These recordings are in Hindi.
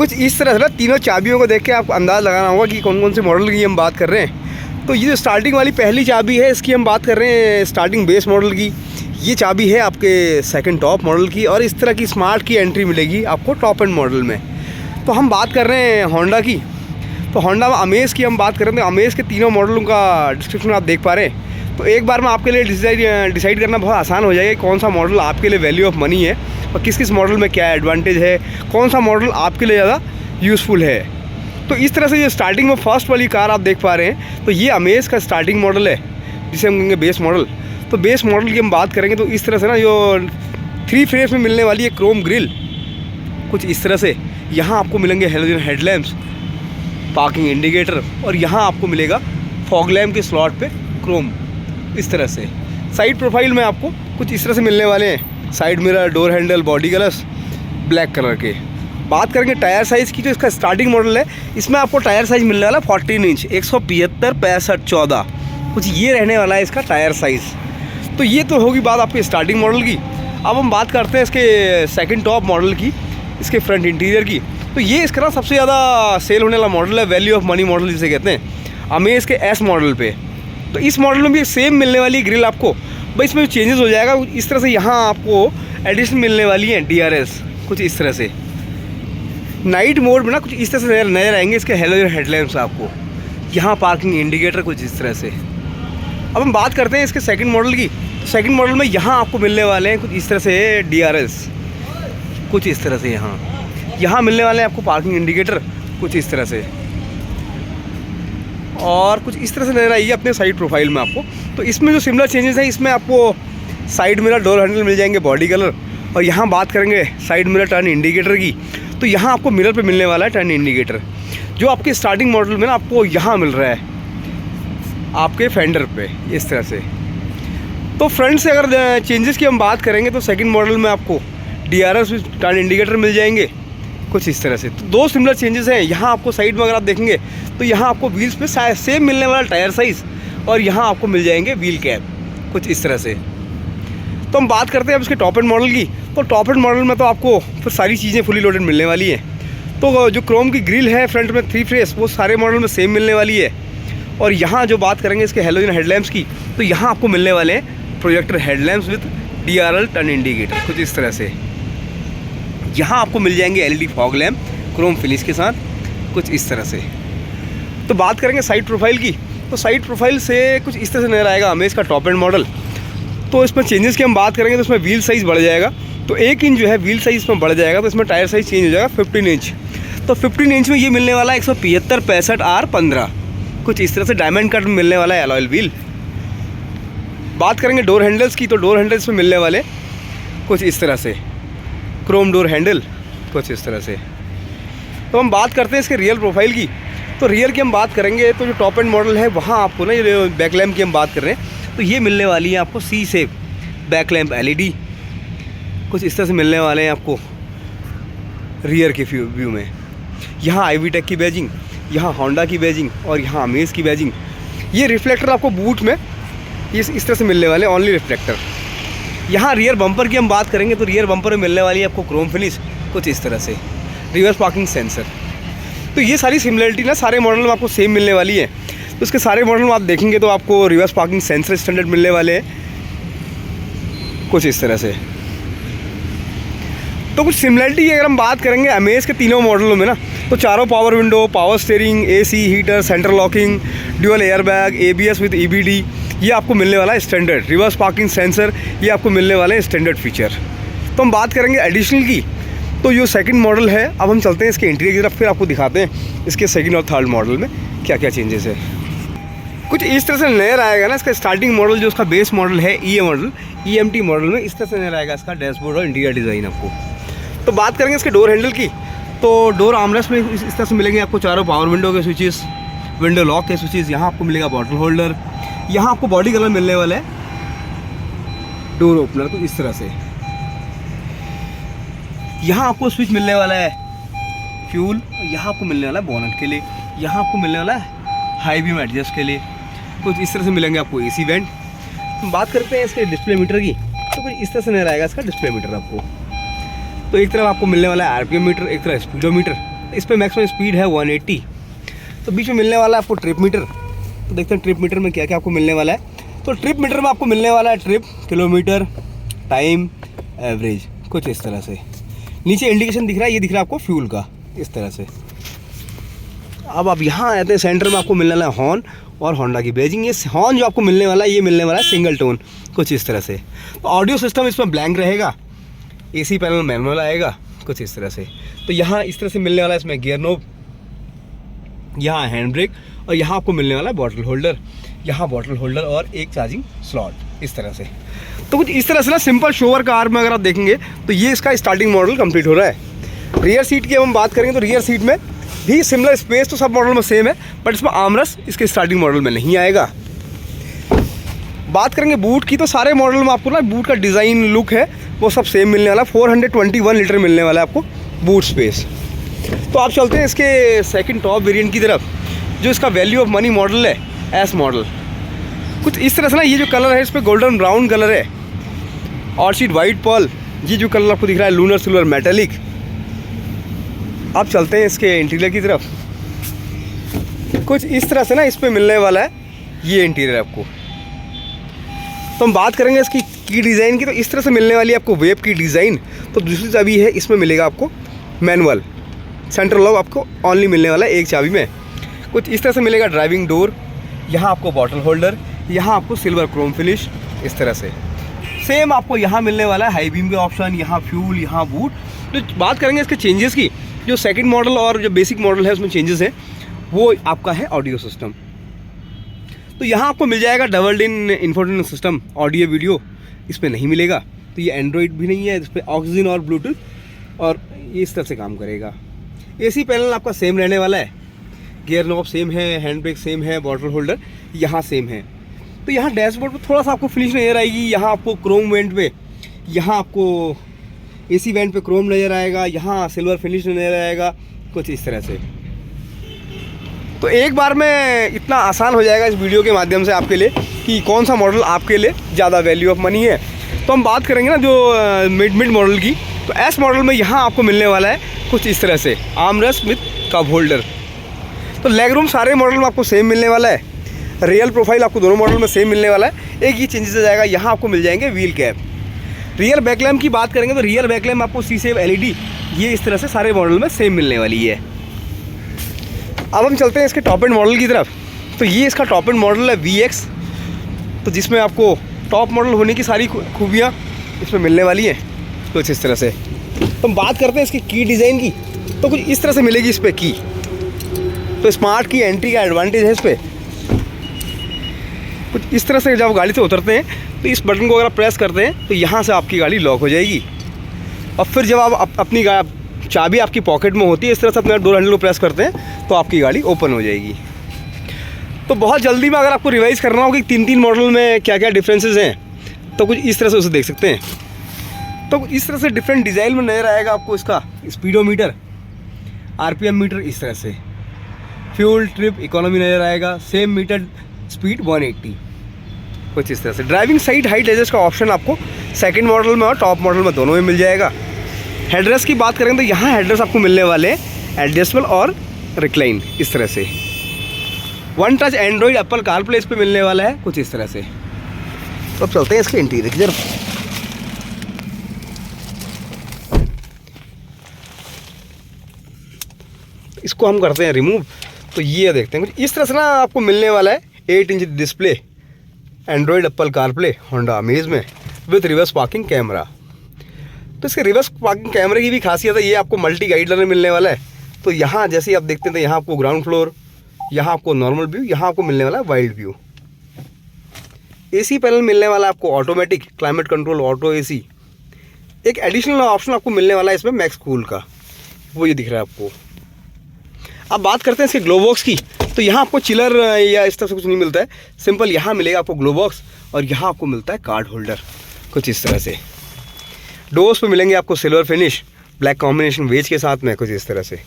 कुछ इस तरह से ना तीनों चाबियों को देख के आपको अंदाज़ लगाना होगा कि कौन कौन से मॉडल की हम बात कर रहे हैं। तो ये जो स्टार्टिंग वाली पहली चाबी है, इसकी हम बात कर रहे हैं स्टार्टिंग बेस मॉडल की। ये चाबी है आपके सेकंड टॉप मॉडल की, और इस तरह की स्मार्ट की एंट्री मिलेगी आपको टॉप एंड मॉडल में। तो हम बात कर रहे हैं होंडा की। तो होंडा में अमेज़ की हम बात कर रहे हैं। तो अमेज़ के तीनों मॉडलों का डिस्क्रिप्शन आप देख पा रहे हैं। तो एक बार में आपके लिए डिसाइड करना बहुत आसान हो जाएगा कौन सा मॉडल आपके लिए वैल्यू ऑफ मनी है और किस किस मॉडल में क्या एडवांटेज है, कौन सा मॉडल आपके लिए ज़्यादा यूज़फुल है। तो इस तरह से ये स्टार्टिंग में फर्स्ट वाली कार आप देख पा रहे हैं। तो ये अमेज़ का स्टार्टिंग मॉडल है जिसे हम कहेंगे बेस मॉडल। तो बेस मॉडल की हम बात करेंगे तो इस तरह से ना जो 3 फेस में मिलने वाली है क्रोम ग्रिल, कुछ इस तरह से। यहाँ आपको मिलेंगे हेलोजन हेडलैम्प्स, पार्किंग इंडिकेटर, और यहाँ आपको मिलेगा फॉग लैम्प के स्लॉट पे क्रोम इस तरह से। साइड प्रोफाइल में आपको कुछ इस तरह से मिलने वाले हैं। Side mirror, door handle, body colours black colour के। बात करेंगे टायर साइज़ की, जो इसका स्टार्टिंग मॉडल है इसमें आपको टायर साइज़ मिलने वाला 14 इंच, 175, 65, 14, कुछ ये रहने वाला है इसका टायर साइज़। तो ये तो होगी बात आपके स्टार्टिंग मॉडल की। अब हम बात करते हैं इसके सेकंड टॉप मॉडल की, इसके फ्रंट इंटीरियर की। तो ये इसका ना सबसे ज़्यादा सेल होने वाला मॉडल है, वैल्यू ऑफ मनी मॉडल जिसे कहते हैं, अमेज़ के एस मॉडल पे। तो इस मॉडल में भी सेम मिलने वाली ग्रिल आपको, भाई इसमें चेंजेस हो जाएगा इस तरह से। यहाँ आपको एडिशन मिलने वाली है DRS, कुछ इस तरह से। नाइट मोड में ना कुछ इस तरह से नज़र आएंगे इसके हेलोजन हेडलैम्प्स आपको। यहाँ पार्किंग इंडिकेटर कुछ इस तरह से। अब हम बात करते हैं इसके सेकंड मॉडल की। सेकंड मॉडल में यहाँ आपको मिलने वाले हैं कुछ इस तरह से DRS, कुछ इस तरह से। यहाँ मिलने वाले हैं आपको पार्किंग इंडिकेटर कुछ इस तरह से, और कुछ इस तरह से नजर आइए अपने साइड प्रोफाइल में आपको। तो इसमें जो सिमिलर चेंजेस हैं, इसमें आपको साइड मिरर, डोर हैंडल मिल जाएंगे, बॉडी कलर। और यहाँ बात करेंगे साइड मिरर टर्न इंडिकेटर की, तो यहाँ आपको मिरर पे मिलने वाला है टर्न इंडिकेटर, जो आपके स्टार्टिंग मॉडल में ना आपको यहाँ मिल रहा है आपके फेंडर पे इस तरह से। तो फ्रंट से अगर चेंजेस की हम बात करेंगे तो सेकंड मॉडल में आपको DRS टर्न इंडिकेटर मिल जाएंगे कुछ इस तरह से। तो 2 सिमिलर चेंजेस हैं। यहाँ आपको साइड में अगर आप देखेंगे तो यहाँ आपको व्हील्स पे सेम मिलने वाला टायर साइज़, और यहाँ आपको मिल जाएंगे व्हील कैप कुछ इस तरह से। तो हम बात करते हैं अब इसके टॉप एंड मॉडल की। तो टॉप एंड मॉडल में तो आपको फिर सारी चीज़ें फुली लोडेड मिलने वाली हैं। तो जो क्रोम की ग्रिल है फ्रंट में 3 फेस, वो सारे मॉडल में सेम मिलने वाली है। और यहाँ जो बात करेंगे इसके हेलोजन हेडलैम्प्स की, तो यहाँ आपको मिलने वाले हैं projector headlamps with DRL turn indicator कुछ इस तरह से। यहाँ आपको मिल जाएंगे LED fog lamp Chrome finish के साथ कुछ इस तरह से। तो बात करेंगे साइड प्रोफाइल की। तो साइड प्रोफाइल से कुछ इस तरह से नजर आएगा अमेज़ का टॉप एंड मॉडल। तो इसमें चेंजेस की हम बात करेंगे तो इसमें व्हील साइज़ बढ़ जाएगा, तो 1 इंच जो है व्हील साइज़ इसमें बढ़ जाएगा। तो इसमें टायर साइज़ चेंज हो जाएगा 15 इंच। तो 15 इंच में ये मिलने वाला है 175, 65, R15 कुछ इस तरह से। डायमंड कट मिलने वाला है अलॉय व्हील। बात करेंगे डोर हैंडल्स की, तो डोर हैंडल्स में मिलने वाले कुछ इस तरह से क्रोम डोर हैंडल कुछ इस तरह से। तो हम बात करते हैं इसके रियल प्रोफाइल की। तो रियर की हम बात करेंगे तो जो टॉप एंड मॉडल है वहाँ आपको ना ये बैक लैम्प की हम बात कर रहे हैं, तो ये मिलने वाली है आपको C shape back lamp LED कुछ इस तरह से मिलने वाले हैं आपको रियर के व्यू में। यहाँ IV टेक की बैजिंग, यहाँ होंडा की बैजिंग, और यहाँ अमेज़ की बैजिंग। ये रिफ्लेक्टर आपको बूट में ये इस तरह से मिलने वाले ओनली रिफ्लेक्टर। यहाँ रियर बम्पर की हम बात करेंगे तो रियर बम्पर में मिलने वाली है आपको क्रोम फिनिश कुछ इस तरह से, रिवर्स पार्किंग सेंसर। तो ये सारी सिमिलरिटी ना सारे मॉडल में आपको सेम मिलने वाली है। तो इसके सारे मॉडल में आप देखेंगे तो आपको रिवर्स पार्किंग सेंसर स्टैंडर्ड मिलने वाले हैं कुछ इस तरह से। तो कुछ सिमिलरिटी की अगर हम बात करेंगे अमेज़ के तीनों मॉडलों में ना, तो चारों power window, power steering, AC heater, central locking, dual airbag, ABS with EBD, ये आपको मिलने वाला है स्टैंडर्ड। रिवर्स पार्किंग सेंसर ये आपको मिलने वाले हैं स्टैंडर्ड फीचर। तो हम बात करेंगे एडिशनल की। तो जो सेकंड मॉडल है, अब हम चलते हैं इसके इंटीरियर की तरफ, फिर आपको दिखाते हैं इसके सेकंड और थर्ड मॉडल में क्या क्या चेंजेस है। कुछ इस तरह से नज़र आएगा ना इसका स्टार्टिंग मॉडल, जो उसका बेस मॉडल है EA मॉडल, EMT मॉडल में इस तरह से नज़र आएगा इसका डैशबोर्ड और इंटीरियर डिज़ाइन आपको। तो बात करेंगे इसके डोर हैंडल की। तो डोर आर्मरेस्ट में इस तरह से मिलेंगे आपको चारों पावर विंडो के स्विचेस, विंडो लॉक के स्विचेस। यहाँ आपको मिलेगा बॉटल होल्डर। यहाँ आपको बॉडी कलर मिलने वाला है डोर ओपनर को इस तरह से। यहाँ आपको स्विच मिलने वाला है फ्यूल, यहाँ आपको मिलने वाला है बोनट के लिए, यहाँ आपको मिलने वाला है हाई बीम एडजस्ट के लिए। कुछ इस तरह से मिलेंगे आपको AC वेंट। हम बात करते हैं इसके डिस्प्ले मीटर की। तो कुछ इस तरह से नहीं रहेगा इसका डिस्प्ले मीटर आपको। तो एक तरफ आपको मिलने वाला है RPM मीटर, एक तरफ स्पीडोमीटर इस पर मैक्सिमम स्पीड है 180। तो बीच में मिलने वाला है आपको ट्रिप मीटर। तो देखते हैं ट्रिप मीटर में क्या क्या आपको मिलने वाला है। तो ट्रिप मीटर में आपको मिलने वाला है ट्रिप, किलोमीटर, टाइम, एवरेज, कुछ इस तरह से। नीचे इंडिकेशन दिख रहा है, ये दिख रहा है आपको फ्यूल का, इस तरह से। अब आप यहाँ आते हैं, सेंटर में आपको मिलने वाला है हॉर्न और होंडा की बैजिंग। ये हॉर्न जो आपको मिलने वाला है, ये मिलने वाला है सिंगल टोन, कुछ इस तरह से। तो ऑडियो सिस्टम इसमें ब्लैंक रहेगा, एसी पैनल मैनुअल आएगा, कुछ इस तरह से। तो यहाँ इस तरह से मिलने वाला है इसमें गियर नोब, यहाँ हैंड ब्रेक, और यहाँ आपको मिलने वाला है बॉटल होल्डर, यहाँ बॉटल होल्डर और एक चार्जिंग स्लॉट, इस तरह से। तो कुछ इस तरह से ना सिंपल शोवर कार में अगर आप देखेंगे तो ये इसका स्टार्टिंग मॉडल कंप्लीट हो रहा है। रियर सीट की हम बात करेंगे तो रियर सीट में भी सिमिलर स्पेस तो सब मॉडल में सेम है, बट इसमें आर्मरेस्ट इसके स्टार्टिंग मॉडल में नहीं आएगा। बात करेंगे बूट की तो सारे मॉडल में आपको ना बूट का डिज़ाइन लुक है वो सब सेम मिलने वाला है। 421 लीटर मिलने वाला है आपको बूट स्पेस। तो आप चलते हैं इसके सेकंड टॉप वेरिएंट की तरफ, जो इसका वैल्यू ऑफ मनी मॉडल है, एस मॉडल। कुछ इस तरह से ना, ये जो कलर है इस पर गोल्डन ब्राउन कलर है, ऑर्चिड वाइट पर्ल, ये जो कलर आपको दिख रहा है लूनर सिल्वर मेटेलिक। आप चलते हैं इसके इंटीरियर की तरफ। कुछ इस तरह से ना इस पर मिलने वाला है ये इंटीरियर आपको। तो हम बात करेंगे इसकी की डिज़ाइन की, तो इस तरह से मिलने वाली है आपको वेब की डिज़ाइन। तो दूसरी चाबी है, इसमें मिलेगा आपको मैनुअल, सेंट्रल लॉक आपको ऑनली मिलने वाला है एक चाबी में। कुछ इस तरह से मिलेगा ड्राइविंग डोर, यहाँ आपको बॉटल होल्डर, यहाँ आपको सिल्वर क्रोम फिनिश, इस तरह से। सेम आपको यहाँ मिलने वाला है हाई बीम का ऑप्शन, यहाँ फ्यूल, यहाँ बूट। तो बात करेंगे इसके चेंजेस की, जो सेकंड मॉडल और जो बेसिक मॉडल है उसमें चेंजेस है, वो आपका है ऑडियो सिस्टम। तो यहाँ आपको मिल जाएगा double in infotainment system, audio video इस पर नहीं मिलेगा। तो ये एंड्रॉयड भी नहीं है, इस पर ऑक्सीजन और ब्लूटूथ और ये इस तरह से काम करेगा। एसी पैनल आपका सेम रहने वाला है, गियर नॉब सेम है, हैंड ब्रेक सेम है, बॉटल होल्डर यहाँ सेम है। तो यहाँ डैशबोर्ड पर थोड़ा सा आपको फिनिश नज़र आएगी, यहाँ आपको क्रोम वेंट पे, यहाँ आपको एसी वेंट पे क्रोम नज़र आएगा, यहाँ सिल्वर फिनिश नज़र आएगा, कुछ इस तरह से। तो एक बार में इतना आसान हो जाएगा इस वीडियो के माध्यम से आपके लिए कि कौन सा मॉडल आपके लिए ज़्यादा वैल्यू ऑफ मनी है। तो हम बात करेंगे ना जो मिड मॉडल की, तो एस मॉडल में यहाँ आपको मिलने वाला है कुछ इस तरह से आर्मरेस्ट विद कप होल्डर। तो लेग रूम सारे मॉडल में आपको सेम मिलने वाला है, रियल प्रोफाइल आपको दोनों मॉडल में सेम मिलने वाला है। एक ही चेंजेस आ जाएगा, यहाँ आपको मिल जाएंगे व्हील कैप। रियर बैकलैम्प की बात करेंगे तो रियर बैकलैम्प आपको C-Save LED, ये इस तरह से सारे मॉडल में सेम मिलने वाली है। अब हम चलते हैं इसके टॉप एंड मॉडल की तरफ। तो ये इसका टॉप एंड मॉडल है VX, तो जिसमें आपको टॉप मॉडल होने की सारी खूबियाँ इसमें मिलने वाली हैं, कुछ इस तरह से। तो हम बात करते हैं इसकी की डिज़ाइन की, तो कुछ इस तरह से मिलेगी इस पर की। तो स्मार्ट की एंट्री का एडवांटेज है इस पर। कुछ इस तरह से जब गाड़ी से उतरते हैं तो इस बटन को अगर आप प्रेस करते हैं तो यहाँ से आपकी गाड़ी लॉक हो जाएगी। और फिर जब आप अपनी चाबी आपकी पॉकेट में होती है, इस तरह से अपने डोर हैंडल को प्रेस करते हैं तो आपकी गाड़ी ओपन हो जाएगी। तो बहुत जल्दी में अगर आपको रिवाइज़ करना हो कि तीन मॉडल में क्या क्या डिफरेंसेस हैं, तो कुछ इस तरह से उसे देख सकते हैं। तो इस तरह से डिफरेंट डिज़ाइन में नज़र आएगा आपको इसका स्पीडोमीटर, RPM मीटर, इस तरह से फ्यूल, ट्रिप, इकोनॉमी नज़र आएगा, सेम मीटर, स्पीड 180, कुछ इस तरह से। ड्राइविंग साइड हाइट एडजस्ट का ऑप्शन आपको सेकंड मॉडल में और टॉप मॉडल में दोनों में मिल जाएगा। हेडरेस्ट की बात करें तो यहाँ हेडरेस्ट आपको मिलने वाले एडजस्टेबल और रिक्लाइन, इस तरह से। One touch Android Apple CarPlay इस पर मिलने वाला है, कुछ इस तरह से। तो अब चलते हैं इसके इंटीरियर की तरफ। इसको हम करते हैं रिमूव। तो ये देखते हैं कुछ इस तरह से ना आपको मिलने वाला है 8 inch display, Android Apple CarPlay, Honda amaze में, विथ रिवर्स पार्किंग कैमरा। तो इसके रिवर्स पार्किंग कैमरे की भी खासियत है, ये आपको मल्टी गाइडर में मिलने वाला है। तो यहाँ जैसे आप देखते हैं तो यहाँ आपको ग्राउंड फ्लोर, यहाँ आपको नॉर्मल व्यू, यहाँ आपको मिलने वाला है वाइल्ड व्यू। एसी पैनल मिलने वाला है आपको automatic, climate control, auto AC. एक एडिशनल ऑप्शन आपको मिलने वाला है इसमें मैक्स कूल का, वो ये दिख रहा है आपको। अब बात करते हैं इसके ग्लो बॉक्स की। तो यहाँ आपको चिलर या इस तरह से कुछ नहीं मिलता है, सिंपल यहाँ मिलेगा आपको ग्लो बॉक्स और यहाँ आपको मिलता है कार्ड होल्डर, कुछ इस तरह से। डोर्स पे मिलेंगे आपको सिल्वर फिनिश, ब्लैक कॉम्बिनेशन वेज के साथ में, कुछ इस तरह से।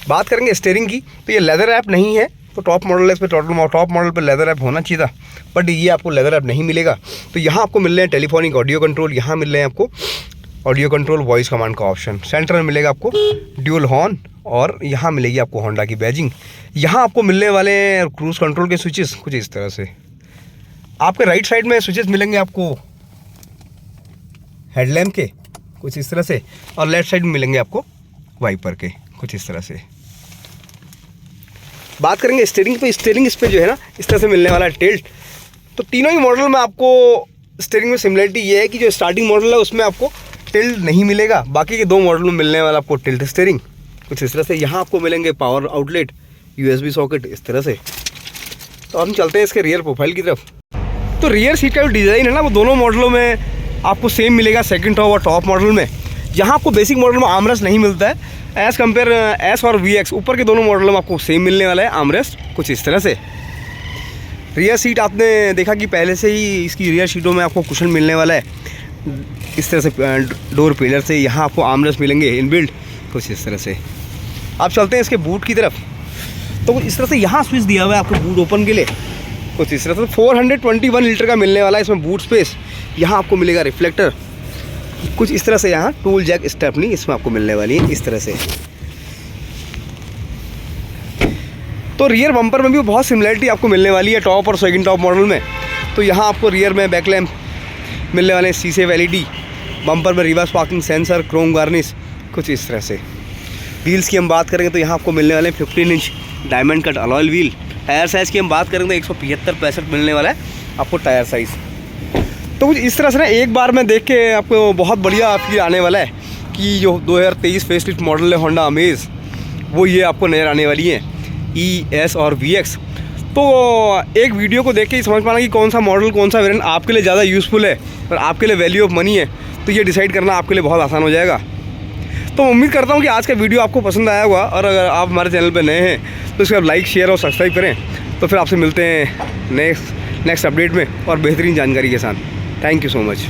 बात करेंगे स्टीयरिंग की, तो ये लेदर ऐप नहीं है, तो टॉप मॉडल है, इस पर टॉप मॉडल पर लेदर ऐप होना चाहिए था, बट ये आपको लेदर ऐप नहीं मिलेगा। तो यहाँ आपको मिल रहे हैं टेलीफोनिक ऑडियो कंट्रोल, यहाँ मिल रहे हैं आपको ऑडियो कंट्रोल, वॉइस कमांड का ऑप्शन। सेंटर में मिलेगा आपको ड्यूल हॉर्न और यहाँ मिलेगी आपको होंडा की बैजिंग। यहाँ आपको मिलने वाले क्रूज़ कंट्रोल के स्विचेस कुछ इस तरह से। आपके राइट साइड में स्विचेस मिलेंगे आपको हेडलैम्प के कुछ इस तरह से, और लेफ्ट साइड में मिलेंगे आपको वाइपर के कुछ इस तरह से। बात करेंगे स्टीयरिंग पे, स्टीयरिंग इस पे जो है ना इस तरह से मिलने वाला है टिल्ट। तो तीनों ही मॉडल में आपको स्टीयरिंग में सिमिलरिटी ये है कि जो स्टार्टिंग मॉडल है उसमें आपको टिल्ट नहीं मिलेगा, बाकी के 2 मॉडल में मिलने वाला आपको टिल्ट स्टीयरिंग कुछ इस तरह से। यहाँ आपको मिलेंगे पावर आउटलेट, USB सॉकेट इस तरह से। तो हम चलते हैं इसके रियर प्रोफाइल की तरफ। तो रियर सीट का जो डिज़ाइन है ना वो दोनों मॉडलों में आपको सेम मिलेगा, सेकंड टॉप और टॉप मॉडल में। यहाँ आपको बेसिक मॉडल में आर्मरेस्ट नहीं मिलता है एज़ कम्पेयर S और VX। ऊपर के दोनों मॉडलों में आपको सेम मिलने वाला है आर्मरेस्ट कुछ इस तरह से। रियर सीट आपने देखा कि पहले से ही इसकी रियर सीटों में आपको कुशन मिलने वाला है इस तरह से डोर पिलर से। यहाँ आपको आर्मरेस्ट मिलेंगे इनबिल्ट कुछ इस तरह से। आप चलते हैं इसके बूट की तरफ। तो इस तरह से यहाँ स्विच दिया हुआ है आपको बूट ओपन के लिए कुछ इस तरह से। 421 लीटर का मिलने वाला है इसमें बूट स्पेस। यहाँ आपको मिलेगा रिफ्लेक्टर कुछ इस तरह से। यहाँ टूल जैक स्टेपनी इसमें आपको मिलने वाली है इस तरह से। तो रियर बम्पर में भी बहुत सिमिलरिटी आपको मिलने वाली है टॉप और सेकंड टॉप मॉडल में। तो यहाँ आपको रियर में बैक लैम्प मिलने वाले हैं, शीशे LED, बम्पर में reverse parking sensor, Chrome garnish कुछ इस तरह से। व्हील्स की हम बात करेंगे तो यहाँ आपको मिलने वाले हैं 15 inch diamond cut alloy wheel. Tyre size की हम बात करेंगे तो 175-65 मिलने वाला है आपको टायर साइज़। तो कुछ इस तरह से ना एक बार में देख के आपको बहुत बढ़िया फील आने वाला है कि जो 2023 फेसलिफ्ट मॉडल है होंडा अमेज वो ये आपको नज़र आने वाली है E, S और VX। तो एक वीडियो को देख के ही समझ पाना कि कौन सा मॉडल कौन सा वेरिएंट आपके लिए ज़्यादा यूज़फुल है और आपके लिए वैल्यू ऑफ मनी है, तो ये डिसाइड करना आपके लिए बहुत आसान हो जाएगा। तो उम्मीद करता हूँ कि आज का वीडियो आपको पसंद आया होगा, और अगर आप हमारे चैनल पर नए हैं तो इसको आप लाइक, शेयर और सब्सक्राइब करें। तो फिर आपसे मिलते हैं नेक्स्ट अपडेट में और बेहतरीन जानकारी के साथ। Thank you so much.